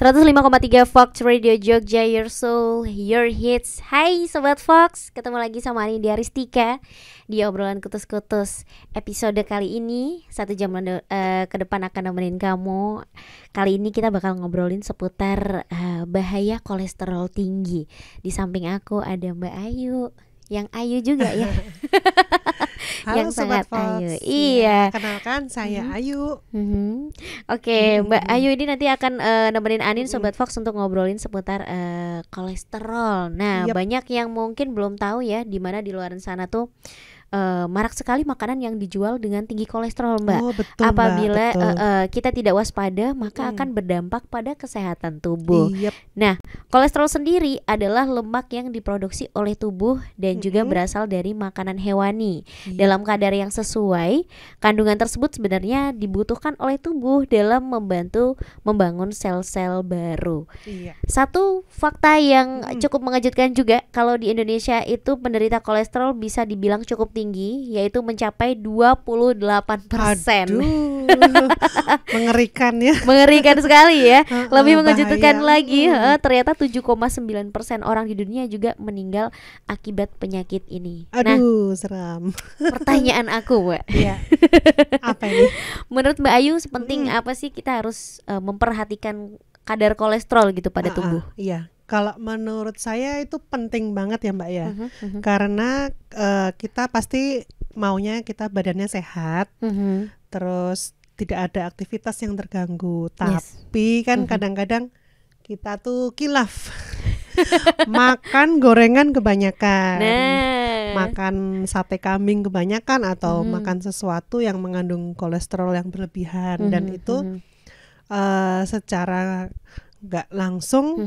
105,3 Fox Radio Jogja, your soul, your hits. Hai Sobat Fox, ketemu lagi sama Ani Diaristika di obrolan kutus-kutus. Episode kali ini 1 jam ke depan akan nemenin kamu. Kali ini kita bakal ngobrolin seputar bahaya kolesterol tinggi. Di samping aku ada Mbak Ayu, yang Ayu juga ya. Halo yang Sobat sangat Fox. Ayu. Iya. Kenalkan saya Ayu. Oke, Mbak Ayu ini nanti akan nemenin Anin Sobat Fox untuk ngobrolin seputar kolesterol. Nah, Yep. banyak yang mungkin belum tahu ya, di mana di luar sana tuh marak sekali makanan yang dijual dengan tinggi kolesterol, Mbak. Oh betul Apabila Mbak, betul. kita tidak waspada, maka akan berdampak pada kesehatan tubuh. Yep. Nah, kolesterol sendiri adalah lemak yang diproduksi oleh tubuh dan juga berasal dari makanan hewani. Dalam kadar yang sesuai, kandungan tersebut sebenarnya dibutuhkan oleh tubuh dalam membantu membangun sel-sel baru. Iya. Satu fakta yang cukup mengejutkan juga, kalau di Indonesia itu penderita kolesterol bisa dibilang cukup tinggi, yaitu mencapai 28%. Aduh, mengerikan ya. Mengerikan sekali ya. Lebih mengejutkan bahaya. lagi, ternyata 7,9% orang di dunia juga meninggal akibat penyakit ini. Nah, Aduh, seram. pertanyaan aku, Mbak. Iya. Apa ini? Menurut Mbak Ayu, sepenting apa sih kita harus memperhatikan kadar kolesterol gitu pada tubuh? Iya. Kalau menurut saya itu penting banget ya Mbak ya. Karena kita pasti maunya kita badannya sehat, terus tidak ada aktivitas yang terganggu. Tapi kan kadang-kadang kita tuh kilaf. Makan gorengan kebanyakan. Nah, Makan sate kambing kebanyakan atau makan sesuatu yang mengandung kolesterol yang berlebihan, dan itu secara nggak langsung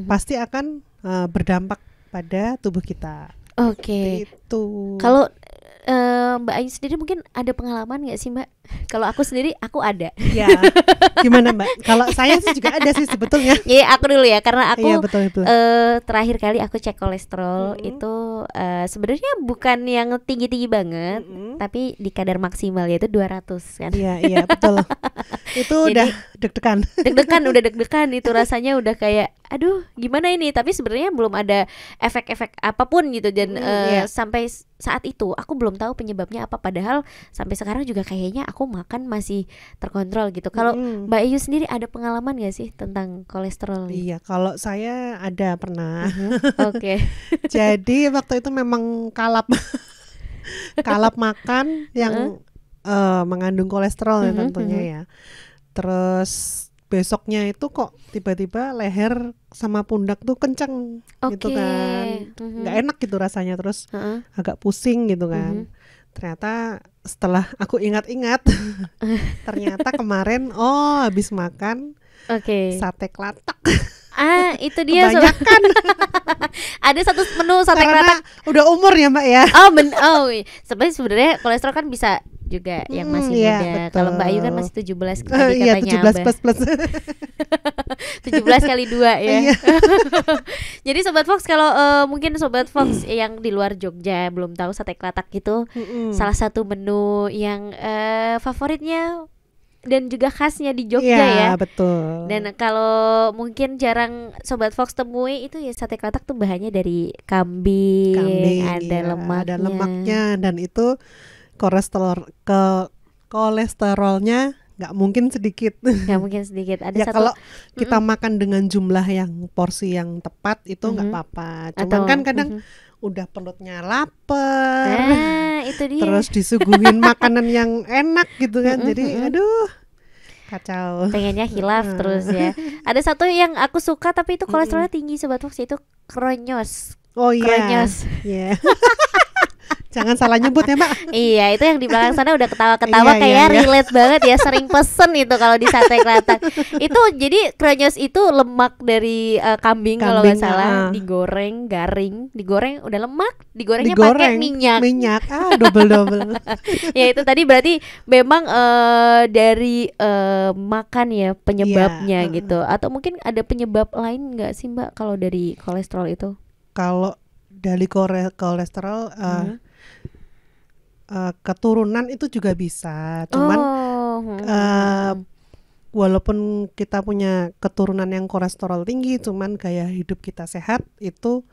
pasti akan berdampak pada tubuh kita. oke. Itu. Kalau Mbak Ayu sendiri mungkin ada pengalaman nggak sih, Mbak? Kalau aku sendiri, aku ada. Ya, gimana Mbak? Kalau saya sih juga ada sih sebetulnya. Jadi aku dulu ya, karena aku Iya betul. terakhir kali aku cek kolesterol itu sebenarnya bukan yang tinggi-tinggi banget, tapi di kadar maksimal yaitu 200 kan. Iya betul. Itu Jadi, udah deg-degan. Udah deg-degan itu rasanya udah kayak aduh gimana ini, tapi sebenarnya belum ada efek-efek apapun gitu, dan sampai saat itu aku belum tahu penyebabnya apa, padahal sampai sekarang juga kayaknya aku makan masih terkontrol gitu. Kalau Mbak Ayu sendiri ada pengalaman gak sih tentang kolesterol? Iya, kalau saya ada pernah. Oke. Jadi waktu itu memang kalap makan yang mengandung kolesterol ya tentunya ya. Terus besoknya itu kok tiba-tiba leher sama pundak tuh kenceng gitu kan, nggak enak gitu rasanya, terus agak pusing gitu kan. Ternyata setelah aku ingat-ingat, ternyata kemarin habis makan sate klatak. Itu dia Kebanyakan. ada satu menu sate Karena klatak. udah umur ya Mbak ya. Sebenarnya kolesterol kan bisa juga yang masih iya, muda. betul. Kalau Mbak Ayu kan masih 17 tadi Iya, katanya 17 plus. 17 kali 2 ya. Iya. Jadi Sobat Fox, kalau mungkin Sobat Fox yang di luar Jogja belum tahu sate klatak itu salah satu menu yang favoritnya dan juga khasnya di Jogja ya. Betul. Dan kalau mungkin jarang Sobat Fox temui itu ya sate klatak tuh bahannya dari kambing, ada lemaknya, dan itu kolesterolnya nggak mungkin sedikit. Nggak mungkin sedikit. Ada Ya satu. kalau kita makan dengan jumlah yang porsi yang tepat itu nggak apa-apa. Cuman kan kadang udah perutnya lapar. Nah, itu dia. Terus disuguhin makanan yang enak gitu kan. Jadi aduh, kacau. Pengennya hilaf terus ya. Ada satu yang aku suka tapi itu kolesterolnya tinggi Sobat Fox, itu kronyos. Oh iya. Kronyos. Iya. Jangan salah nyebut ya Mbak. Iya, itu yang di belakang sana udah ketawa-ketawa kayak Iya. relate banget ya, sering pesen itu kalau di sate klatak. Itu jadi kronyos itu lemak dari kambing kalau nggak salah, digoreng garing, digoreng udah lemak, digorengnya pakai minyak. Double. Ya itu tadi berarti memang dari makan ya penyebabnya gitu, atau mungkin ada penyebab lain nggak sih Mbak kalau dari kolesterol itu? Kalau dari kolesterol keturunan itu juga bisa, cuman walaupun kita punya keturunan yang kolesterol tinggi, cuman gaya hidup kita sehat, itu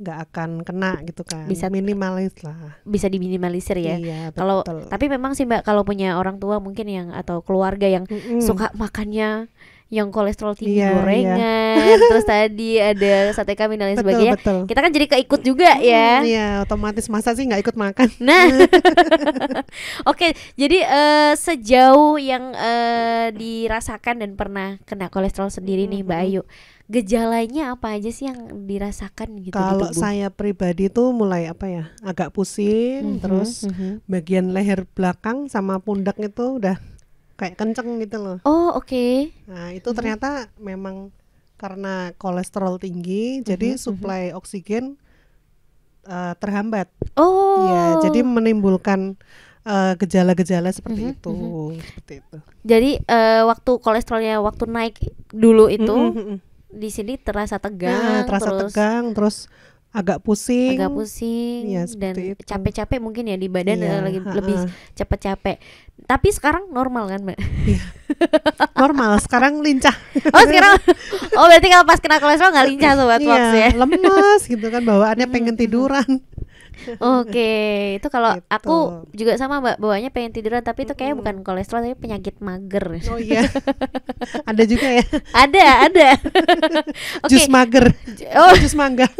nggak akan kena gitu kan. Bisa minimalis lah. Bisa diminimalisir ya. Iya, Kalau betul. tapi memang sih Mbak, kalau punya orang tua mungkin yang atau keluarga yang suka makannya yang kolesterol tinggi, Iya, gorengan, terus tadi ada sate kambing dan lain Betul, sebagainya. betul. Kita kan jadi keikut juga ya. Iya, otomatis masa sih nggak ikut makan. Nah, oke, jadi sejauh yang dirasakan dan pernah kena kolesterol sendiri nih Mbak Ayu, gejalanya apa aja sih yang dirasakan gitu di Kalau tubuh? saya pribadi tuh mulai apa ya, agak pusing, terus bagian leher belakang sama pundak itu udah kayak kenceng gitu loh. Oh, oke. Nah itu ternyata memang karena kolesterol tinggi, jadi suplai oksigen terhambat. Oh. Ya, jadi menimbulkan gejala-gejala seperti itu. Seperti itu. Jadi waktu kolesterolnya waktu naik dulu itu di sini terasa tegang, terasa tegang, terus agak pusing, ya, dan seperti itu. capek-capek mungkin ya di badan, Iya, lebih cepat capek. Tapi sekarang normal kan Mbak? Iya. Normal, sekarang lincah. Oh sekarang, oh berarti kalau pas kena kolesterol nggak lincah Sobat Fox ya? Lemes gitu kan, bawaannya pengen tiduran. Oke, itu kalau Gitu. aku juga sama Mbak, bawaannya pengen tiduran, tapi itu kayak bukan kolesterol tapi penyakit mager. Oh iya, ada juga ya. Ada. Oke. Jus mager, Oh, jus mangga.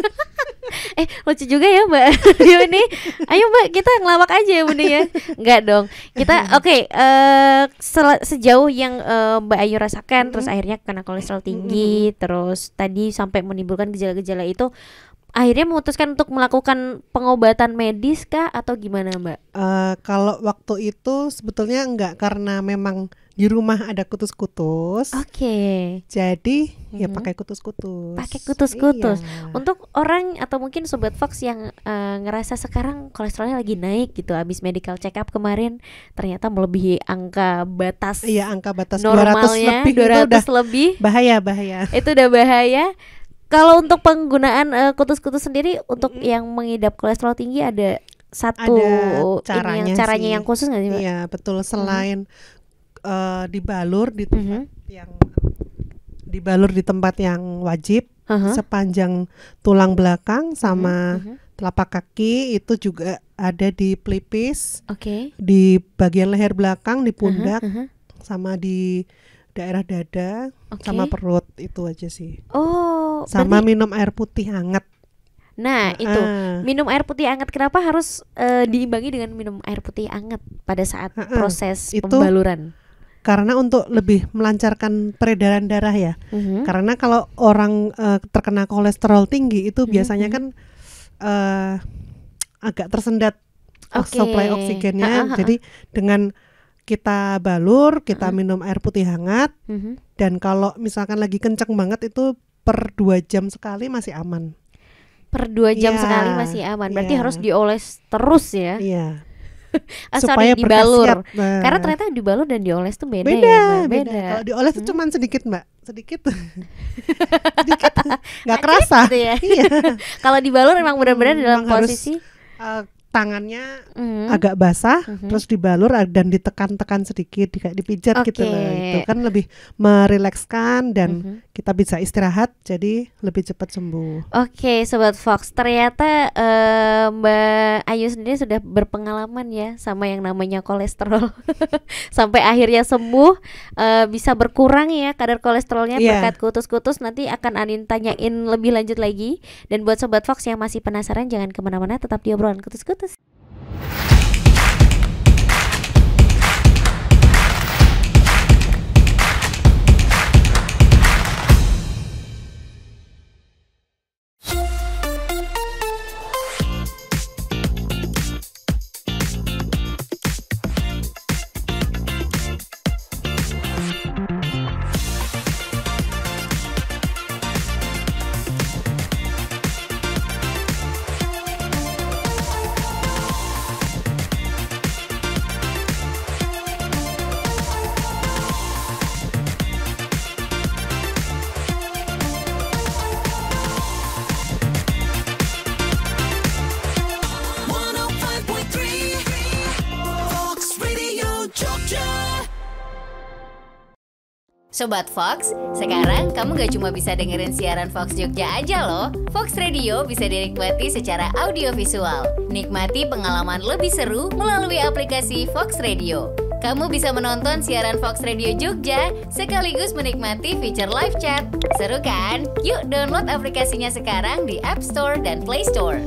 lucu juga ya Mbak. Ini, ayo Mbak kita ngelawak aja ya Bunda ya. Enggak dong. Kita oke, sejauh yang Mbak Ayu rasakan, terus akhirnya kena kolesterol tinggi, terus tadi sampai menimbulkan gejala-gejala itu, akhirnya memutuskan untuk melakukan pengobatan medis kah atau gimana Mbak? Kalau waktu itu sebetulnya enggak, karena memang di rumah ada kutus-kutus. Oke. Jadi ya pakai kutus-kutus. Pakai kutus-kutus. Iya. Untuk orang atau mungkin Sobat Fox yang ngerasa sekarang kolesterolnya lagi naik gitu, habis medical check up kemarin ternyata melebihi angka batas. Iya, angka batas normalnya 200 lebih, 200 itu udah lebih. bahaya. Itu udah bahaya. Kalau untuk penggunaan kutus-kutus sendiri untuk yang mengidap kolesterol tinggi ada satu caranya yang khusus nggak sih Mbak? Iya betul, selain dibalur di tempat yang dibalur di tempat yang wajib, sepanjang tulang belakang sama telapak kaki, itu juga ada di pelipis, di bagian leher belakang, di pundak, sama di daerah dada, sama perut, itu aja sih. Oh, sama berarti minum air putih hangat. Nah itu minum air putih hangat, kenapa harus diimbangi dengan minum air putih hangat pada saat proses itu pembaluran? Karena untuk lebih melancarkan peredaran darah ya. Karena kalau orang terkena kolesterol tinggi itu biasanya kan agak tersendat suplai oksigennya. Jadi dengan kita balur, kita minum air putih hangat, dan kalau misalkan lagi kenceng banget itu per 2 jam sekali masih aman. Per 2 jam sekali masih aman. Berarti harus dioles terus ya? Iya. Supaya dibalur. Karena ternyata dibalur dan dioles tuh beda ya Mbak? Beda. Kalau dioles tuh cuman sedikit Mbak, sedikit nggak kerasa gitu ya? Iya. Kalau dibalur emang benar-benar dalam posisi tangannya agak basah, terus dibalur dan ditekan-tekan sedikit, kayak dipijat gitu loh. Itu kan lebih merilekskan dan kita bisa istirahat, jadi lebih cepat sembuh. Oke, Sobat Fox, ternyata Mbak Ayu sendiri sudah berpengalaman ya sama yang namanya kolesterol. Sampai akhirnya sembuh, bisa berkurang ya kadar kolesterolnya berkat kutus-kutus. Nanti akan Anin tanyain lebih lanjut lagi. Dan buat Sobat Fox yang masih penasaran, jangan kemana-mana, tetap di obrolan kutus-kutus. Sobat Fox, sekarang kamu gak cuma bisa dengerin siaran Fox Jogja aja loh. Fox Radio bisa dinikmati secara audiovisual. Nikmati pengalaman lebih seru melalui aplikasi Fox Radio. Kamu bisa menonton siaran Fox Radio Jogja sekaligus menikmati fitur live chat. Seru kan? Yuk download aplikasinya sekarang di App Store dan Play Store.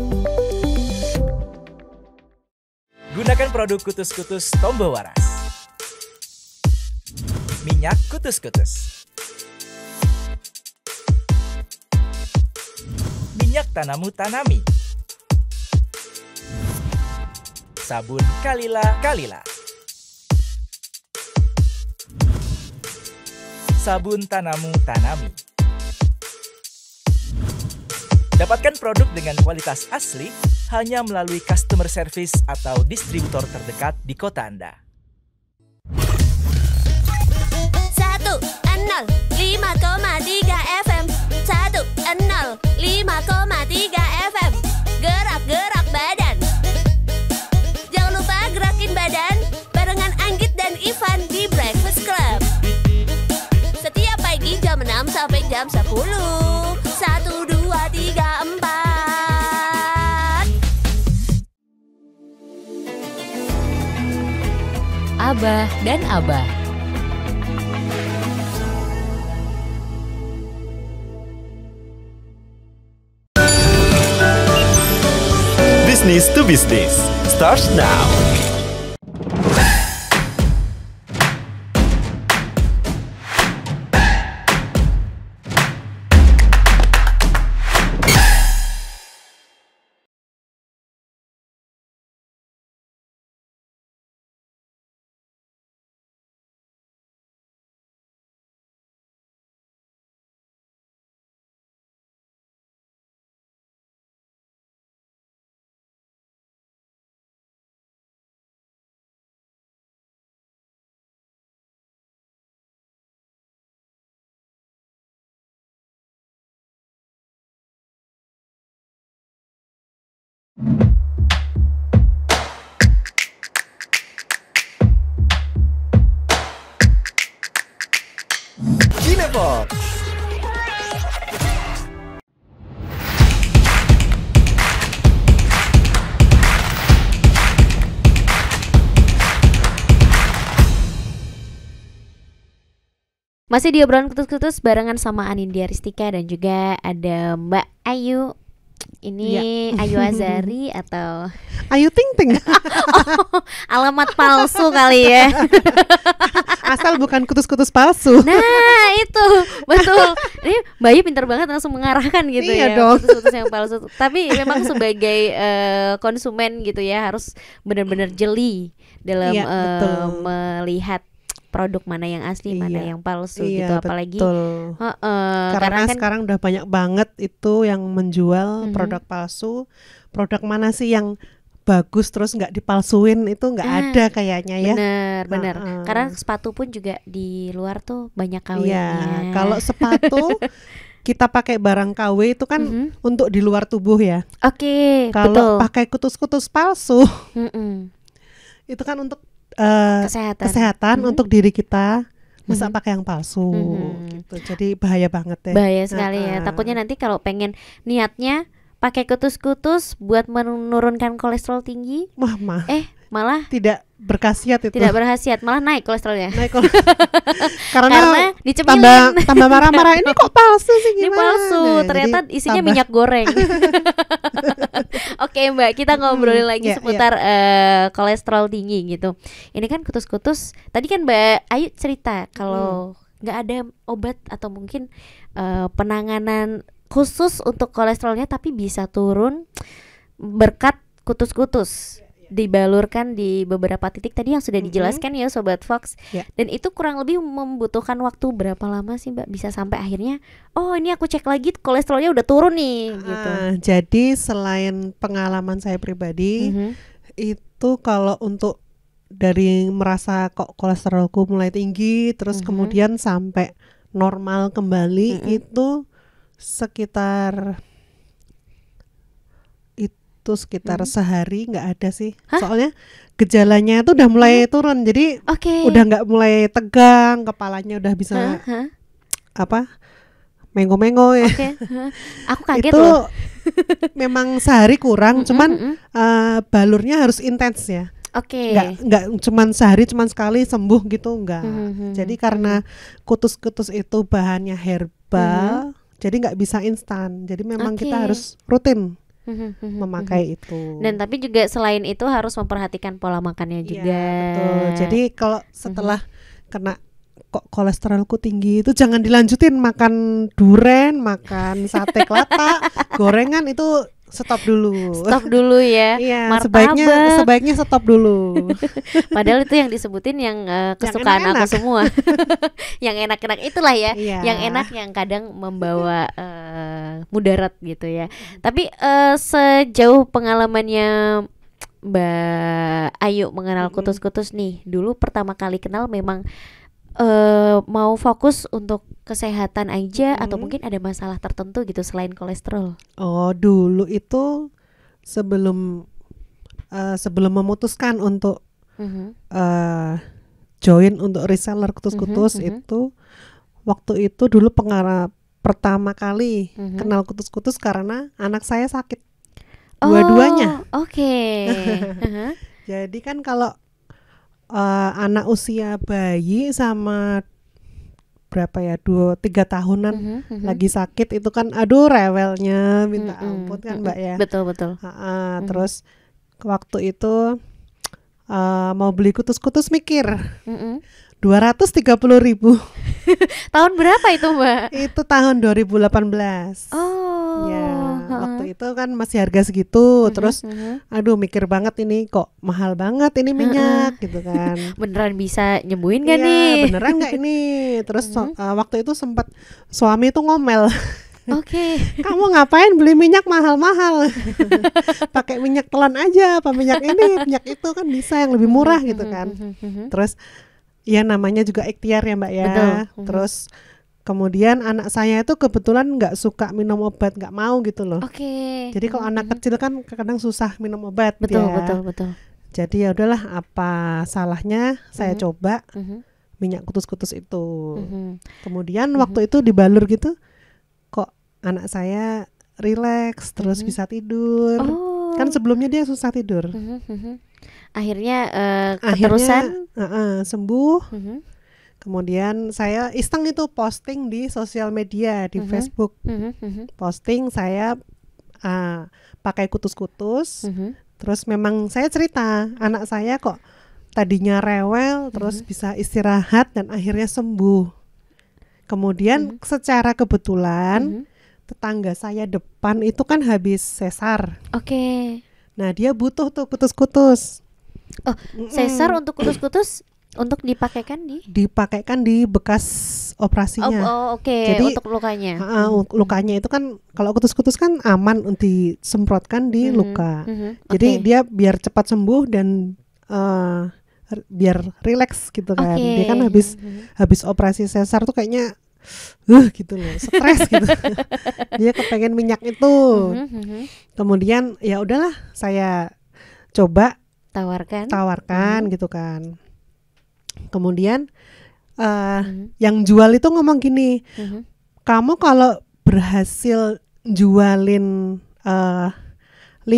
Gunakan produk Kutus-Kutus Tombo Waras. Minyak Kutus-Kutus. Minyak Tanamu Tanami. Sabun Kalila Kalila. Sabun Tanamu Tanami. Dapatkan produk dengan kualitas asli hanya melalui customer service atau distributor terdekat di kota Anda. 105,3 FM 105,3 FM Gerak-gerak badan. Jangan lupa gerakin badan barengan Anggit dan Ivan di Breakfast Club. Setiap pagi jam 6 sampai jam 10. 1, 2, 3, 4. Abah dan Abah. Business to Business starts now. Kinepox. Masih di obrolan kutus-kutus barengan sama Anindya Ristika dan juga ada Mbak Ayu. Ini Ayu Azari atau Ayu Ting Ting. alamat palsu kali ya. Asal bukan kutus-kutus palsu. Nah itu betul. Ini Mbak Ayu pintar banget langsung mengarahkan gitu Iya ya dong. kutus-kutus yang palsu. Tapi memang sebagai konsumen gitu ya harus benar-benar jeli dalam Iya, betul. melihat produk mana yang asli, mana Iya. yang palsu Iya, gitu. Apalagi betul. Karena kan sekarang udah banyak banget itu yang menjual Mhm. produk palsu. Produk mana sih yang bagus terus nggak dipalsuin, itu nggak Ah, ada kayaknya ya. bener. Heeh. Karena sepatu pun juga di luar tuh banyak Iya, KW-nya. kalau sepatu kita pakai barang KW itu kan Mhm. untuk di luar tubuh ya. Oke, Kalau betul. pakai kutus-kutus palsu Mm-mm. itu kan untuk Kesehatan. kesehatan untuk diri kita. Masa Mhm. pakai yang palsu Mhm. gitu. Jadi bahaya banget deh. Bahaya sekali ya. Heeh. Takutnya nanti kalau pengen niatnya pakai kutus-kutus buat menurunkan kolesterol tinggi, Wah, malah tidak berkhasiat itu. tidak berkhasiat, malah naik kolesterolnya. Naik karena Karena dicemilin. tambah marah-marah, ini kok palsu sih, Ini gimana? palsu, Nah, ternyata jadi isinya tambah- minyak goreng. Oke Mbak, kita ngobrolin lagi iya, seputar kolesterol tinggi gitu. Ini kan kutus-kutus. Tadi kan Mbak Ayu cerita kalau nggak ada obat atau mungkin penanganan khusus untuk kolesterolnya, tapi bisa turun berkat kutus-kutus. Dibalurkan di beberapa titik tadi yang sudah dijelaskan ya Sobat Fox. Ya. Dan itu kurang lebih membutuhkan waktu berapa lama sih Mbak bisa sampai akhirnya oh ini aku cek lagi kolesterolnya udah turun nih gitu. Jadi selain pengalaman saya pribadi, Mhm. itu kalau untuk dari merasa kok kolesterolku mulai tinggi terus Mhm. kemudian sampai normal kembali Mhm. itu sekitar Itu sekitar sehari nggak ada sih. Soalnya gejalanya itu udah mulai turun. Jadi udah nggak mulai tegang, kepalanya udah bisa apa? Mengo-mengo ya. Aku kaget itu loh. Memang sehari kurang, cuman balurnya harus intens ya. Nggak cuman sehari cuman sekali sembuh gitu enggak. Jadi karena kutus-kutus itu bahannya herbal, jadi nggak bisa instan. Jadi memang kita harus rutin memakai itu. Dan tapi juga selain itu harus memperhatikan pola makannya juga. Ya, betul. Jadi kalau setelah kena kok kolesterolku tinggi itu jangan dilanjutin makan duren, makan sate kelata, gorengan itu stop dulu. Stop dulu ya. Iya, Martabak. sebaiknya stop dulu. Padahal itu yang disebutin yang kesukaan enak-enak. aku semua. Yang enak-enak itulah ya. Iya. Yang enak yang kadang membawa mudarat gitu ya. Tapi sejauh pengalamannya Mbak Ayu mengenal kutus-kutus nih, dulu pertama kali kenal memang mau fokus untuk kesehatan aja atau mungkin ada masalah tertentu gitu selain kolesterol? Oh, dulu itu sebelum memutuskan untuk join untuk reseller kutus-kutus itu, waktu itu dulu pertama kali kenal kutus-kutus karena anak saya sakit dua-duanya. Jadi kan kalau anak usia bayi sama berapa ya 2-3 tahunan lagi sakit itu kan aduh rewelnya minta ampun kan Mbak ya. Betul. Terus waktu itu mau beli kutus-kutus mikir 230.000. Tahun berapa itu Mbak? Itu tahun 2018. Ya, waktu itu kan masih harga segitu. Terus aduh mikir banget ini kok mahal banget ini minyak gitu kan. Beneran bisa nyembuhin gak Iya, nih? beneran gak ini? Terus waktu itu sempat suami itu ngomel. Kamu ngapain beli minyak mahal-mahal? Pakai minyak telan aja, apa minyak ini, minyak itu kan bisa yang lebih murah gitu kan. Terus ya namanya juga ikhtiar ya Mbak ya. Betul. Terus kemudian anak saya itu kebetulan nggak suka minum obat, nggak mau gitu loh. Jadi kalau anak kecil kan kadang susah minum obat. Betul. Jadi ya udahlah, apa salahnya saya coba minyak kutus-kutus itu. Kemudian waktu itu dibalur gitu, kok anak saya rileks, terus bisa tidur. Kan sebelumnya dia susah tidur. Akhirnya keterusan sembuh. Kemudian saya iseng itu posting di sosial media, di Facebook. Posting saya pakai kutus-kutus. Terus memang saya cerita, anak saya kok tadinya rewel, terus bisa istirahat dan akhirnya sembuh. Kemudian secara kebetulan tetangga saya depan itu kan habis sesar. Nah dia butuh tuh kutus-kutus. Sesar untuk kutus-kutus untuk dipakaikan di bekas operasinya. Jadi untuk lukanya. Lukanya itu kan kalau kutus-kutus kan aman untuk disemprotkan di luka. Jadi dia biar cepat sembuh dan biar rileks gitu kan. Dia kan habis operasi sesar tuh kayaknya gitu loh, stres gitu. Dia kepengen minyak itu. Kemudian ya udahlah saya coba tawarkan gitu kan. Kemudian yang jual itu ngomong gini, kamu kalau berhasil jualin 5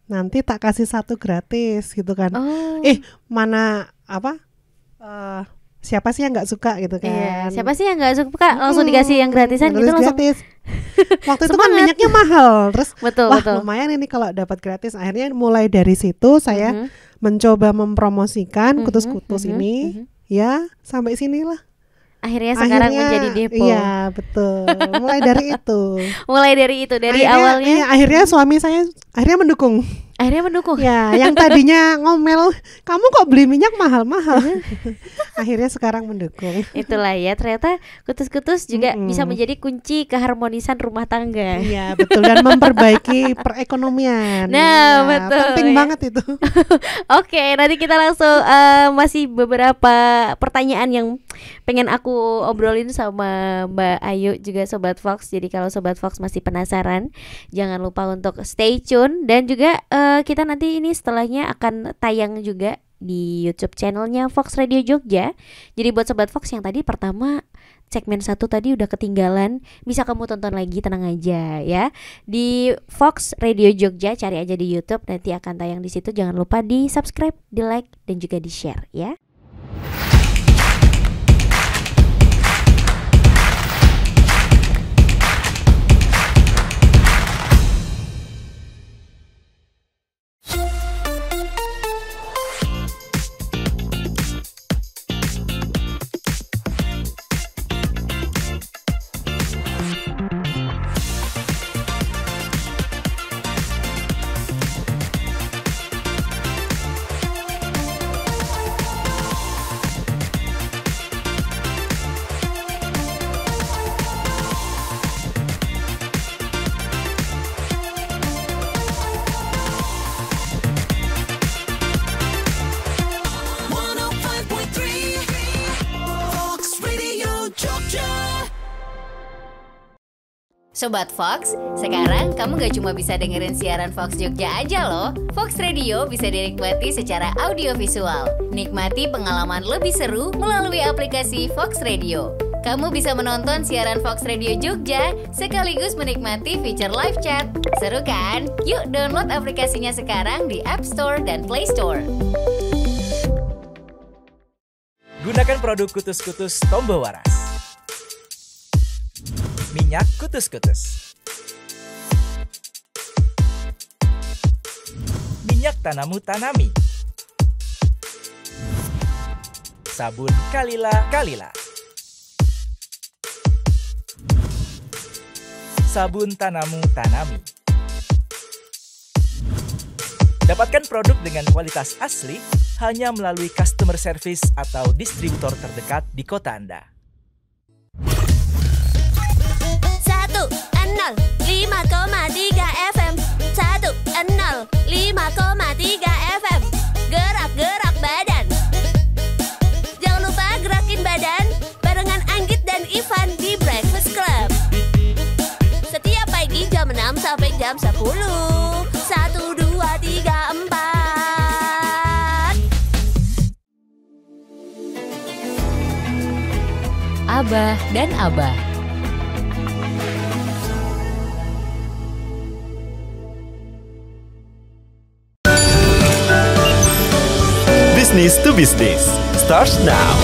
nanti tak kasih 1 gratis gitu kan. Mana apa siapa sih yang nggak suka gitu kan. Siapa sih yang nggak suka langsung dikasih yang gratisan gitu langsung. Gratis. Waktu itu kan minyaknya mahal, terus betul. lumayan ini kalau dapat gratis. Akhirnya mulai dari situ saya mencoba mempromosikan kutus-kutus ini, ya sampai sinilah. Akhirnya sekarang menjadi depo. Iya betul. Mulai dari itu. Dari awalnya. Akhirnya suami saya akhirnya mendukung. Akhirnya mendukung. Ya, yang tadinya ngomel, kamu kok beli minyak mahal-mahal. Akhirnya sekarang mendukung. Itulah ya, ternyata kutus-kutus juga bisa menjadi kunci keharmonisan rumah tangga. Iya, betul, dan memperbaiki perekonomian. Nah, Ya, betul, penting ya. banget itu. Oke, nanti kita langsung masih beberapa pertanyaan yang pengen aku obrolin sama Mbak Ayu juga Sobat Fox. Jadi kalau Sobat Fox masih penasaran, jangan lupa untuk stay tune. Dan juga kita nanti ini setelahnya akan tayang juga di YouTube channelnya Fox Radio Jogja. Jadi buat Sobat Fox yang tadi pertama segmen 1 tadi udah ketinggalan, bisa kamu tonton lagi, tenang aja ya. Di Fox Radio Jogja, cari aja di YouTube, nanti akan tayang di situ. Jangan lupa di subscribe, di like, dan juga di share ya. Sobat Fox, sekarang kamu gak cuma bisa dengerin siaran Fox Jogja aja loh. Fox Radio bisa dinikmati secara audiovisual. Nikmati pengalaman lebih seru melalui aplikasi Fox Radio. Kamu bisa menonton siaran Fox Radio Jogja sekaligus menikmati fitur live chat. Seru kan? Yuk download aplikasinya sekarang di App Store dan Play Store. Gunakan produk Kutus-Kutus Tombo Waras. Minyak kutus-kutus. Minyak Tanamu Tanami. Sabun Kalila. Sabun Tanamu Tanami. Dapatkan produk dengan kualitas asli hanya melalui customer service atau distributor terdekat di kota Anda. 105,3 FM 105,3 FM Gerak-gerak badan. Jangan lupa gerakin badan barengan Anggit dan Ivan di Breakfast Club. Setiap pagi jam 6 sampai jam 10. 1, 2, 3, 4. Abah dan Abah. Business to Business starts now.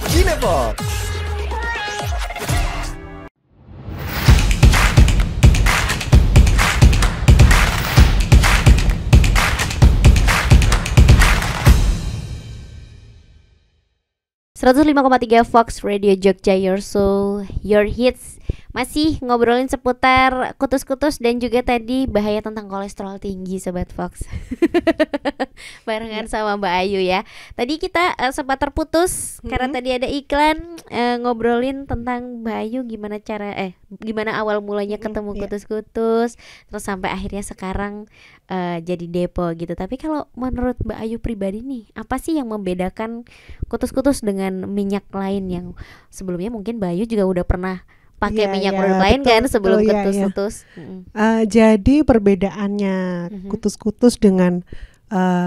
Kinepox. .3 Fox Radio Jogja, your soul, your hits. Masih ngobrolin seputar kutus-kutus dan juga tadi bahaya tentang kolesterol tinggi, Sobat Fox. Barengan sama Mbak Ayu ya. Tadi kita sempat terputus karena tadi ada iklan, ngobrolin tentang Mbak Ayu gimana awal mulanya ketemu kutus-kutus, terus sampai akhirnya sekarang jadi depo gitu. Tapi kalau menurut Mbak Ayu pribadi nih, apa sih yang membedakan kutus-kutus dengan minyak lain yang sebelumnya mungkin Mbak Ayu juga udah pernah pakai Iya, minyak iya, produk lain betul, kan sebelum betul, iya, kutus-kutus. Jadi perbedaannya kutus-kutus dengan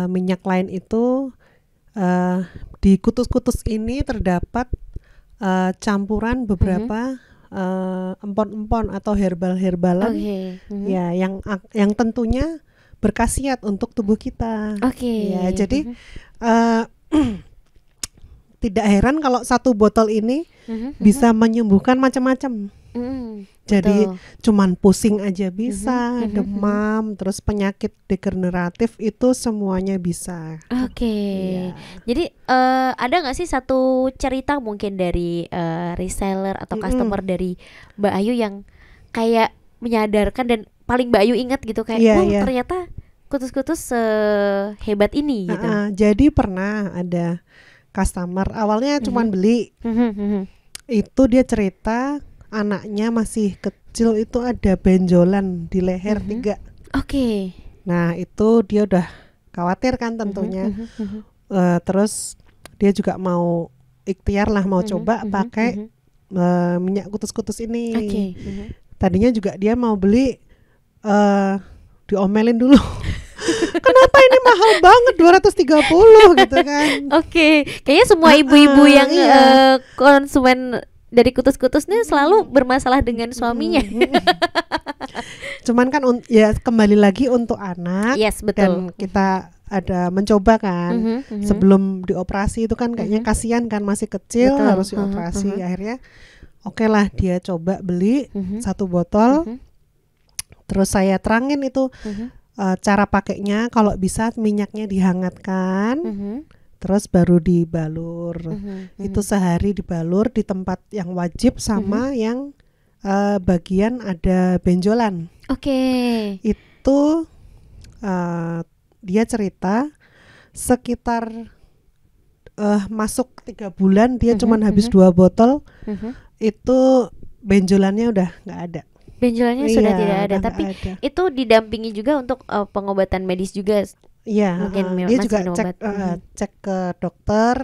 minyak lain itu, di kutus-kutus ini terdapat campuran beberapa empon-empon atau herbal-herbalan Oke. ya yang tentunya berkhasiat untuk tubuh kita. Oke. Ya, jadi tidak heran kalau satu botol ini bisa menyembuhkan macam-macam. Jadi betul. cuman pusing aja bisa, demam, terus penyakit degeneratif itu semuanya bisa. Oke. Iya. Jadi ada nggak sih satu cerita mungkin dari reseller atau customer dari Mbak Ayu yang kayak menyadarkan dan paling Mbak Ayu ingat gitu kayak, Iya, oh iya. ternyata kutus-kutus sehebat ini gitu. Jadi pernah ada customer awalnya cuman beli, itu dia cerita anaknya masih kecil itu ada benjolan di leher 3. Oke. Nah itu dia udah khawatir kan tentunya. Terus dia juga mau ikhtiar lah, mau coba pakai minyak kutus-kutus ini. Oke. Tadinya juga dia mau beli, diomelin dulu. Kenapa ini mahal banget 230 gitu kan. Oke, kayaknya semua ibu-ibu yang iya. konsumen dari kutus-kutus nih selalu bermasalah dengan suaminya. Cuman kan ya kembali lagi untuk anak. Yes, Dan betul. kita ada mencoba kan. Sebelum dioperasi itu kan kayaknya kasihan kan, masih kecil Betul. harus dioperasi. Akhirnya oke lah dia coba beli 1 botol. Terus saya terangin itu cara pakainya, kalau bisa minyaknya dihangatkan. Terus baru dibalur. Itu sehari dibalur di tempat yang wajib sama yang bagian ada benjolan. Oke. Itu dia cerita sekitar masuk 3 bulan dia cuman habis 2 botol. Itu benjolannya udah nggak ada. Benjolannya sudah Iya, tidak ada, udah tapi nggak ada. itu didampingi juga untuk pengobatan medis juga. Iya, Mungkin dia masih juga minum cek obat. cek ke dokter,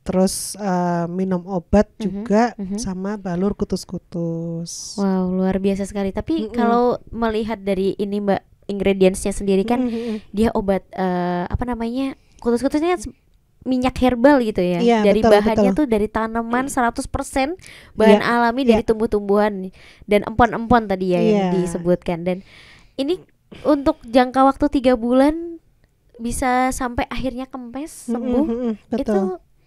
terus minum obat juga sama balur kutus-kutus. Wow, luar biasa sekali. Tapi kalau melihat dari ini Mbak, ingredientsnya sendiri kan dia obat apa namanya, kutus-kutusnya minyak herbal gitu ya. Iya, Dari betul, bahannya betul. tuh dari tanaman 100% bahan Iya, alami dari tumbuh-tumbuhan dan empon-empon tadi ya yang Iya. disebutkan. Dan ini untuk jangka waktu 3 bulan bisa sampai akhirnya kempes sembuh. Betul. Itu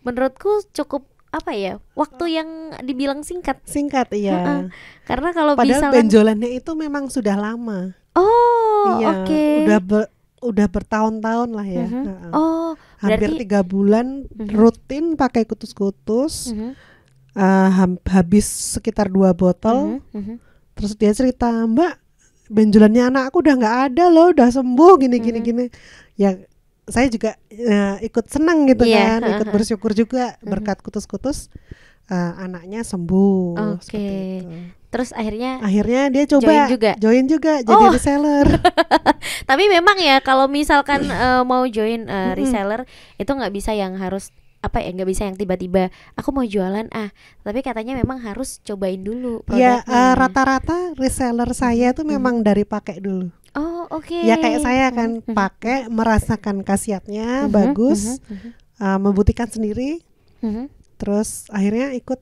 menurutku cukup apa ya, waktu yang dibilang singkat. Singkat iya. Karena kalau Padahal misalkan benjolannya itu memang sudah lama. oh Iya, oke. udah bertahun-tahun lah ya. Heeh. Oh Hampir berarti 3 bulan rutin pakai kutus-kutus. Habis sekitar 2 botol. Terus dia cerita, Mbak, benjolannya anakku udah nggak ada loh, udah sembuh gini. Ya saya juga ikut senang gitu Iya, kan, ikut bersyukur juga berkat kutus-kutus anaknya sembuh. Oke. Seperti itu. terus akhirnya Akhirnya dia coba join juga? jadi Oh. reseller. tapi memang ya kalau misalkan mau join reseller itu nggak bisa yang harus apa ya, nggak bisa yang tiba-tiba aku mau jualan tapi katanya memang harus cobain dulu Ya produknya. rata-rata reseller saya tuh memang dari pakai dulu. Oh oke. Ya kayak saya kan pakai, merasakan khasiatnya bagus, membuktikan sendiri, terus akhirnya ikut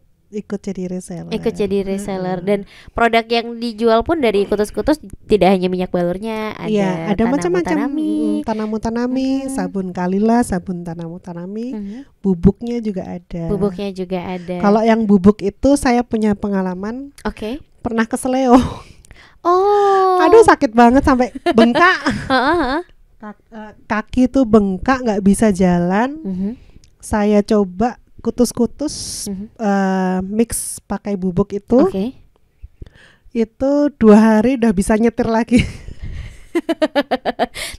jadi reseller. Ikut jadi reseller dan produk yang dijual pun dari kutus-kutus tidak hanya minyak balurnya, Iya, ada macam-macam. Tanami. Tanami, sabun Kalila, sabun Tanami, bubuknya juga ada. Bubuknya juga ada. Kalau yang bubuk itu saya punya pengalaman, Oke. pernah keseleo. Oh. Aduh sakit banget sampai bengkak. Heeh. Kaki tuh bengkak, nggak bisa jalan. Saya coba kutus-kutus mix pakai bubuk itu. Oke. Itu 2 hari udah bisa nyetir lagi.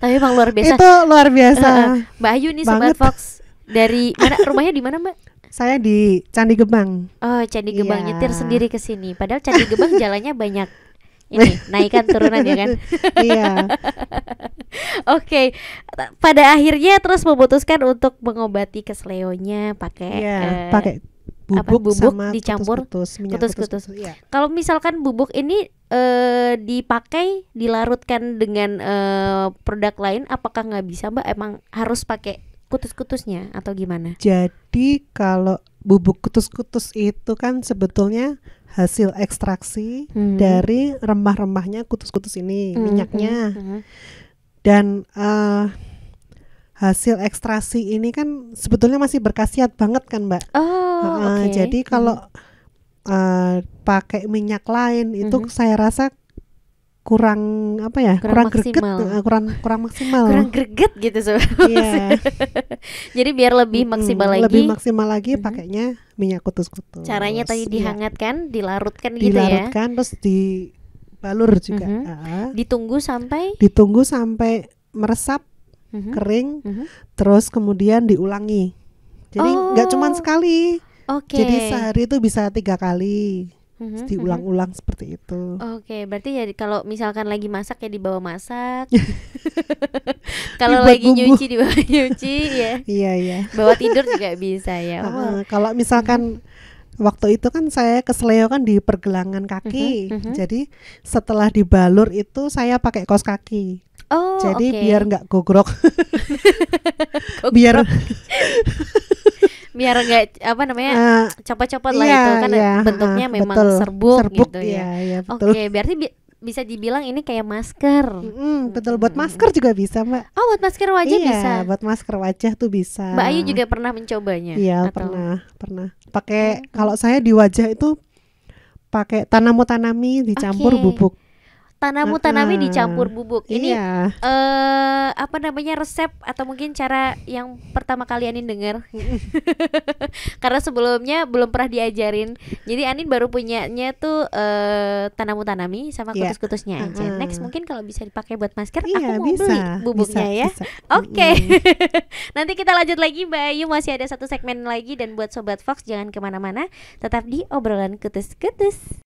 Tapi emang luar biasa. Itu luar biasa. Mbak Ayu nih Sobat Banget. Fox. Dari mana, rumahnya di mana Mbak? Saya di Candi Gebang. Oh, Candi Gebang, Iya. nyetir sendiri ke sini. Padahal Candi Gebang jalannya banyak ini, naikan turunan ya kan. Iya. Oke. Pada akhirnya terus memutuskan untuk mengobati keseleonya pakai Iya, pakai bubuk sama dicampur kutus-kutus, minyak kutus-kutus. Iya. Kalau misalkan bubuk ini dipakai dilarutkan dengan produk lain, apakah nggak bisa Mbak? Emang harus pakai kutus-kutusnya atau gimana? Jadi kalau bubuk kutus-kutus itu kan sebetulnya hasil ekstraksi dari rempah-rempahnya kutus-kutus ini, minyaknya. Dan hasil ekstraksi ini kan sebetulnya masih berkhasiat banget kan Mbak. Okay. Jadi kalau pakai minyak lain itu saya rasa kurang apa ya, kurang greget, kurang maksimal, kurang greget gitu sebenarnya. Iya. Jadi biar lebih maksimal lagi. Lebih maksimal lagi pakainya minyak kutus-kutus. Caranya tadi dihangatkan, dilarutkan gitu ya. Dilarutkan terus dibalur juga. Ditunggu sampai meresap, kering, terus kemudian diulangi. Jadi nggak cuma sekali. Jadi sehari itu bisa 3 kali. Diulang-ulang seperti itu. Berarti ya kalau misalkan lagi masak ya dibawa masak. Kalau lagi nyuci dibawa nyuci ya. Iya. Bawa tidur juga bisa ya. Kalau misalkan waktu itu kan saya kesleo kan di pergelangan kaki. Jadi setelah dibalur itu saya pakai kaos kaki. Jadi biar nggak gogrok. biar nggak copot-copot lah itu kan bentuknya memang serbuk gitu ya. Berarti bisa dibilang ini kayak masker. Betul, buat masker juga bisa Mbak. Buat masker wajah bisa. Buat masker wajah tuh bisa. Mbak Ayu juga pernah mencobanya? Iya, pernah. Pakai kalau saya di wajah itu pakai Tanamu-Tanami dicampur bubuk. Tanamu-Tanami dicampur bubuk. Ini resep atau mungkin cara yang pertama kali Anin dengar. Karena sebelumnya belum pernah diajarin. Jadi Anin baru punyanya tuh Tanamu-Tanami sama kutus-kutusnya aja. Next mungkin kalau bisa dipakai buat masker, aku mau beli bubuknya ya. Oke. Nanti kita lanjut lagi Mbak Ayu, masih ada satu segmen lagi. Dan buat Sobat Fox jangan kemana-mana, tetap di obrolan kutus-kutus.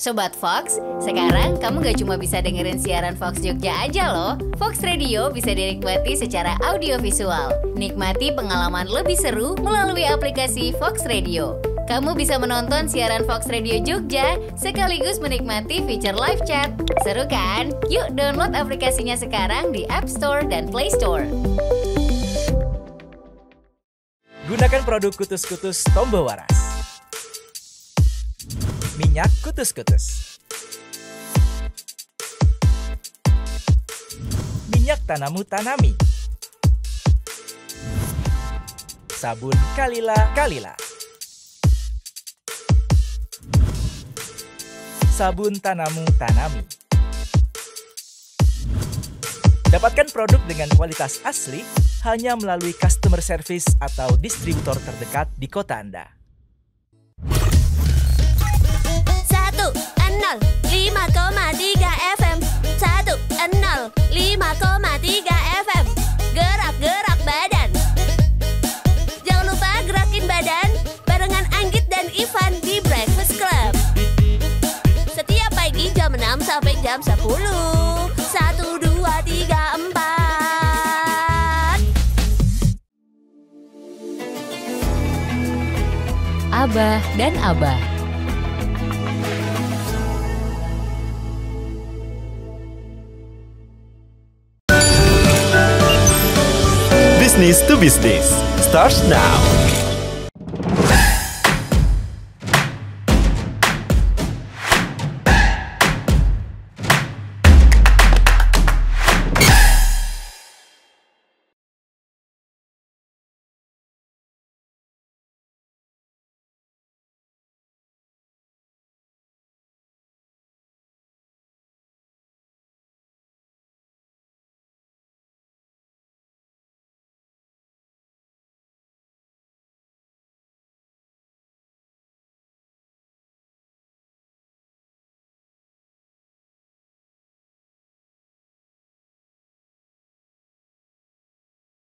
Sobat Fox, sekarang kamu gak cuma bisa dengerin siaran Fox Jogja aja loh. Fox Radio bisa dinikmati secara audiovisual. Nikmati pengalaman lebih seru melalui aplikasi Fox Radio. Kamu bisa menonton siaran Fox Radio Jogja sekaligus menikmati fitur live chat. Seru kan? Yuk download aplikasinya sekarang di App Store dan Play Store. Gunakan produk kutus-kutus Tombo Waras. Minyak kutus-kutus. Minyak Tanamu-Tanami. Sabun Kalila. Sabun Tanamu-Tanami. Dapatkan produk dengan kualitas asli hanya melalui customer service atau distributor terdekat di kota Anda. 105,3 FM 105,3 FM Gerak-gerak badan. Jangan lupa gerakin badan barengan Anggit dan Ivan di Breakfast Club. Setiap pagi jam 6 sampai jam 10. 1, 2, 3, 4. Abah dan Abah. Business to Business starts now.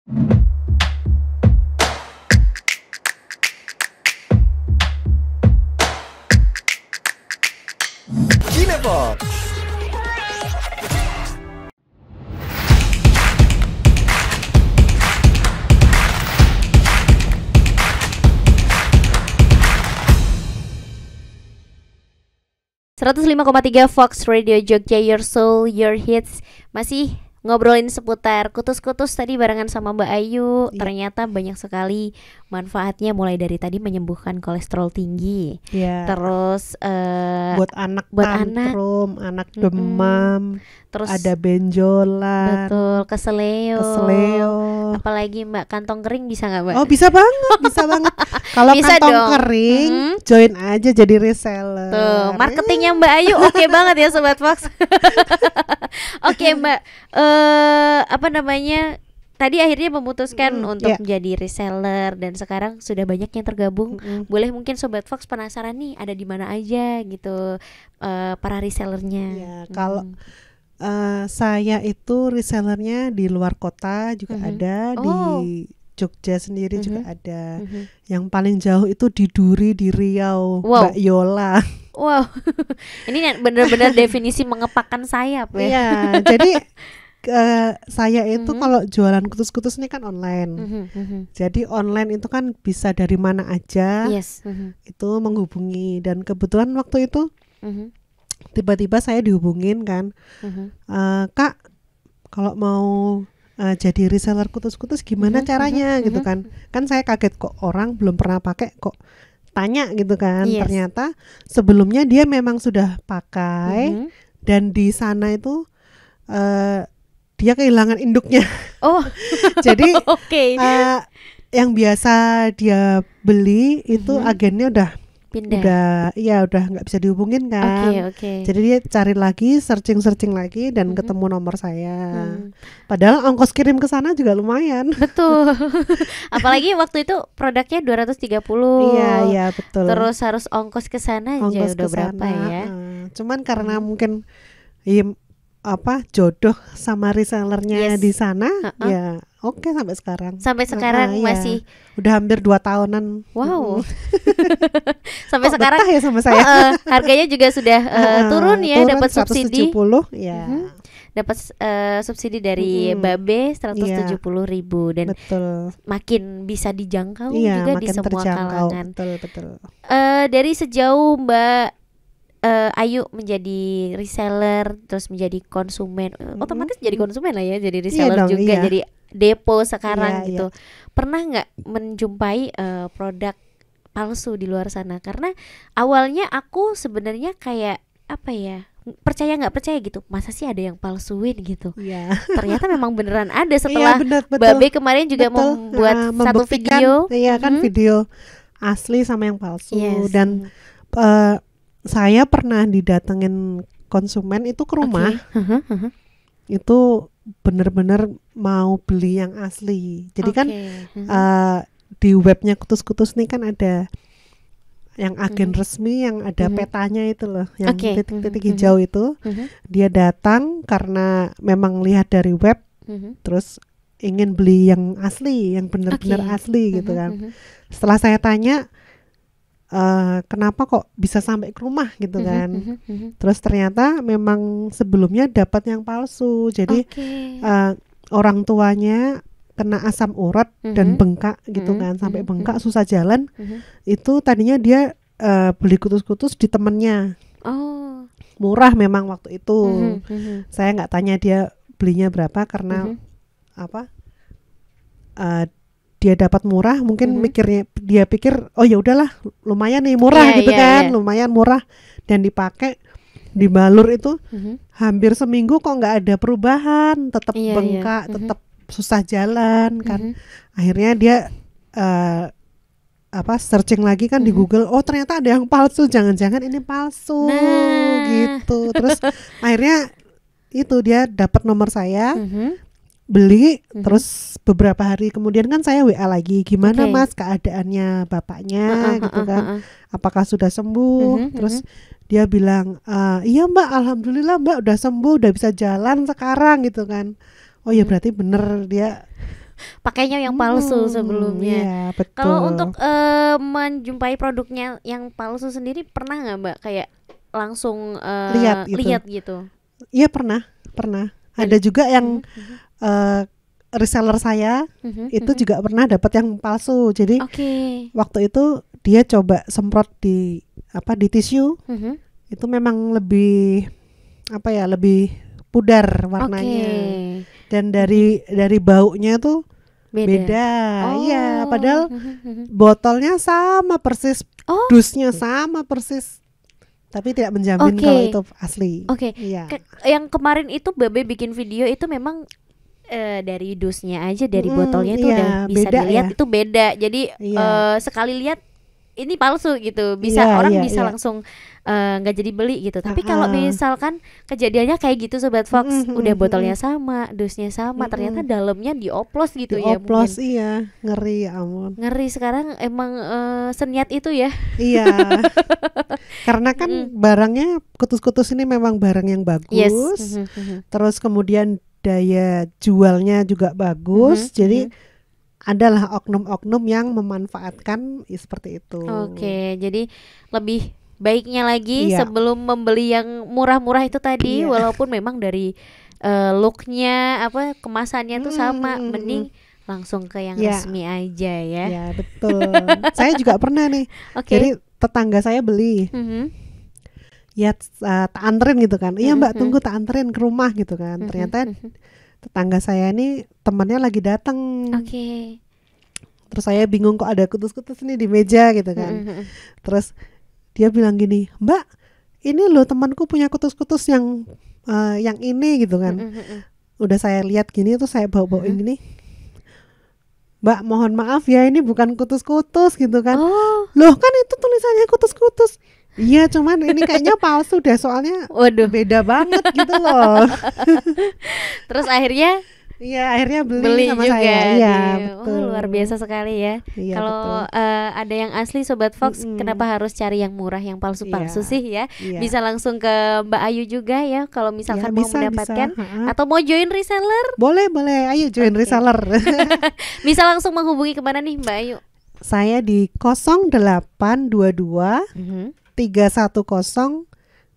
Cinepox. .3 Fox Radio Jogja, Your Soul, Your Hits. Masih ngobrolin seputar kutus-kutus tadi barengan sama Mbak Ayu. Ternyata banyak sekali manfaatnya, mulai dari tadi menyembuhkan kolesterol tinggi. Terus buat anak tantrum, anak demam, terus ada benjolan. Betul, keseleo. Apalagi Mbak, kantong kering bisa nggak Mbak? Oh bisa banget. Kalau kantong kering, join aja jadi reseller. Tuh, marketingnya Mbak Ayu oke banget ya Sobat Fox. Oke Mbak, tadi akhirnya memutuskan untuk menjadi reseller dan sekarang sudah banyak yang tergabung. Boleh mungkin Sobat Fox penasaran nih ada di mana aja gitu para resellernya. Kalau saya itu resellernya di luar kota juga ada, di Jogja sendiri juga ada. Yang paling jauh itu di Duri di Riau, Mbak Yola. Wow, ini benar-benar definisi mengepakkan sayap ya. Iya, jadi saya itu kalau jualan kutus-kutus ini kan online. Jadi online itu kan bisa dari mana aja. Itu menghubungi, dan kebetulan waktu itu tiba-tiba saya dihubungin kan, Kak, kalau mau jadi reseller kutus-kutus gimana caranya gitu kan. Kan saya kaget, kok orang belum pernah pakai kok tanya gitu kan. Ternyata sebelumnya dia memang sudah pakai dan di sana itu dia kehilangan induknya. Jadi yang biasa dia beli itu agennya udah pindah. Udah nggak bisa dihubungin kan. Jadi dia cari lagi, searching lagi dan ketemu nomor saya. Padahal ongkos kirim ke sana juga lumayan. Betul. Apalagi waktu itu produknya 230. Iya betul. Terus harus ongkos ke sana aja udah berapa ya? Cuman karena mungkin jodoh sama resellernya di sana, ya oke sampai sekarang. Sampai sekarang masih udah hampir 2 tahunan. Wow. Sampai kok sekarang betah ya sama saya. Harganya juga sudah turun ya, dapat subsidi. 170 ya. Dapat subsidi dari Babe 170.000 dan makin bisa dijangkau juga di semua kalangan. Betul. Dari sejauh Mbak Ayu menjadi reseller terus menjadi konsumen, otomatis jadi konsumen lah ya, jadi reseller juga, jadi depo sekarang gitu. Pernah nggak menjumpai produk palsu di luar sana? Karena awalnya aku sebenarnya kayak percaya nggak percaya gitu, masa sih ada yang palsuin gitu. Ternyata memang beneran ada setelah Babe kemarin juga membuat satu video. Video asli sama yang palsu. Dan saya pernah didatengin konsumen itu ke rumah. Itu bener-bener mau beli yang asli. Jadi kan di webnya kutus-kutus nih kan ada yang agen resmi, yang ada petanya itu loh, yang titik-titik hijau itu. Dia datang karena memang lihat dari web, terus ingin beli yang asli, yang benar-benar asli gitu kan. Setelah saya tanya, kenapa kok bisa sampai ke rumah gitu kan. Terus ternyata memang sebelumnya dapat yang palsu. Jadi orang tuanya kena asam urat dan bengkak gitu kan, sampai bengkak susah jalan. Itu tadinya dia beli kutus-kutus di temennya. Murah memang waktu itu. Saya nggak tanya dia belinya berapa karena dia dapat murah, mungkin dia pikir oh ya udahlah lumayan nih murah gitu kan. Lumayan murah, dan dipakai dibalur itu hampir seminggu kok nggak ada perubahan, tetap bengkak, tetap susah jalan kan. Akhirnya dia searching lagi kan di Google, oh ternyata ada yang palsu, jangan-jangan ini palsu gitu. Terus akhirnya itu dia dapat nomor saya, beli, terus beberapa hari kemudian kan saya WA lagi, gimana Mas keadaannya bapaknya gitu kan, apakah sudah sembuh? Terus dia bilang, iya Mbak, alhamdulillah Mbak udah sembuh, udah bisa jalan sekarang gitu kan. Oh ya berarti bener dia pakainya yang palsu sebelumnya. Iya, betul. Kalau untuk menjumpai produknya yang palsu sendiri pernah nggak Mbak kayak langsung lihat gitu? Iya pernah. Ada juga yang reseller saya itu juga pernah dapat yang palsu. Jadi waktu itu dia coba semprot di tisu, itu memang lebih lebih pudar warnanya. Dan dari baunya tuh beda. Iya, padahal botolnya sama persis, dusnya sama persis. Tapi tidak menjamin kalau itu asli. Iya. Yang kemarin itu Babe bikin video itu memang dari dusnya aja, dari botolnya itu udah bisa dilihat itu beda. Jadi sekali lihat ini palsu gitu. Orang bisa langsung nggak jadi beli gitu. Tapi kalau misalkan kejadiannya kayak gitu Sobat Fox, udah botolnya sama, dusnya sama, ternyata dalamnya dioplos gitu ya. Dioplos, iya, ngeri, ya ampun. Ngeri. Sekarang emang seniat itu ya. Iya. Karena kan barangnya kutus-kutus ini memang barang yang bagus. Terus kemudian daya jualnya juga bagus. Jadi adalah oknum-oknum yang memanfaatkan seperti itu. Jadi lebih baiknya lagi sebelum membeli yang murah-murah itu tadi, walaupun memang dari looknya kemasannya tuh sama, mending langsung ke yang resmi aja ya. Iya betul. Saya juga pernah nih. Jadi tetangga saya beli. Ya tak anterin gitu kan. Iya Mbak, tunggu tak anterin ke rumah gitu kan. Ternyata tetangga saya ini temannya lagi datang. Terus saya bingung kok ada kutus-kutus nih di meja gitu kan. Terus dia bilang gini, Mbak, ini loh temanku punya kutus-kutus yang ini gitu kan. Udah saya lihat gini, tuh saya bawa-bawain gini. Mbak, mohon maaf ya, ini bukan kutus-kutus gitu kan. Loh kan itu tulisannya kutus-kutus. Iya, cuman ini kayaknya palsu deh, soalnya beda banget gitu loh. Terus akhirnya beli sama juga saya. Iya, betul. Luar biasa sekali ya. Kalau ada yang asli Sobat Fox, kenapa harus cari yang murah, yang palsu-palsu sih ya? Bisa langsung ke Mbak Ayu juga ya, kalau misalkan mau mendapatkan atau mau join reseller. Boleh, ayo join reseller. Bisa langsung menghubungi kemana nih Mbak Ayu? Saya di 0822 310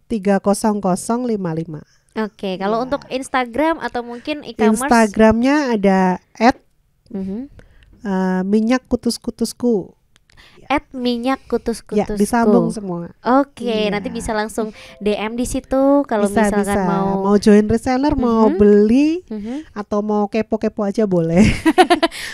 30055. Kalau untuk Instagram atau mungkin e-commerce? Instagramnya ada @minyak kutus-kutusku. @minyak-kutus-kutusku. Ya, disambung semua. Nanti bisa langsung DM di situ kalau misalkan mau join reseller, mau beli atau mau kepo-kepo aja boleh.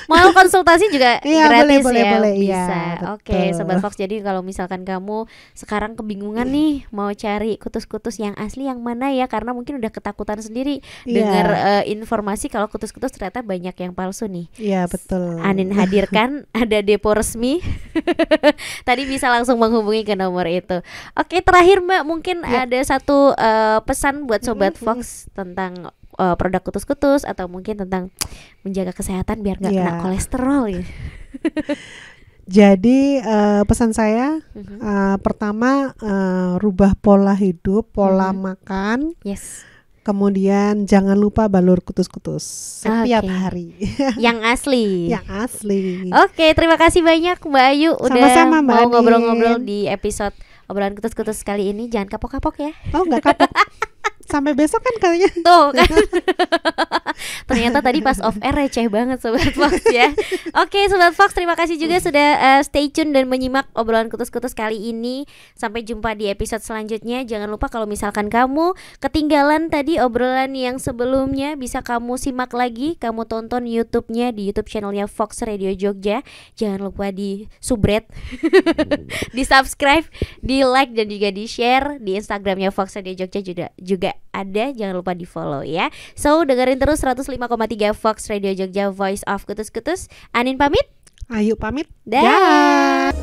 Mau konsultasi juga gratis boleh, bisa. Iya, Sobat Fox, jadi kalau misalkan kamu sekarang kebingungan nih mau cari kutus-kutus yang asli yang mana ya, karena mungkin udah ketakutan sendiri dengar informasi kalau kutus-kutus ternyata banyak yang palsu nih. Iya, betul. Anin hadirkan ada depo resmi. Tadi bisa langsung menghubungi ke nomor itu. Terakhir Mbak, mungkin ada satu pesan buat Sobat Fox tentang produk kutus-kutus atau mungkin tentang menjaga kesehatan biar gak kena kolesterol ya. Jadi pesan saya pertama, rubah pola hidup, pola makan. Kemudian jangan lupa balur kutus-kutus setiap hari. Yang asli. Yang asli. Terima kasih banyak Mbak Ayu udah sama-sama, Mbak mau Anin. ngobrol-ngobrol di episode obrolan kutus-kutus kali ini. Jangan kapok-kapok ya. Nggak kapok. Sampai besok kan katanya. Tuh kan. Ternyata tadi pas off air receh banget Sobat Fox ya. Sobat Fox, terima kasih juga sudah stay tune dan menyimak obrolan kutus-kutus kali ini. Sampai jumpa di episode selanjutnya. Jangan lupa kalau misalkan kamu ketinggalan tadi obrolan yang sebelumnya, bisa kamu simak lagi, kamu tonton YouTube-nya di YouTube channelnya Fox Radio Jogja. Jangan lupa di subscribe, di subscribe, di like dan juga di share. Di Instagramnya Fox Radio Jogja juga ada, jangan lupa di follow ya. So dengerin terus 105,3 Fox Radio Jogja, Voice of Kutus-Kutus. Anin pamit, Ayu pamit. dah.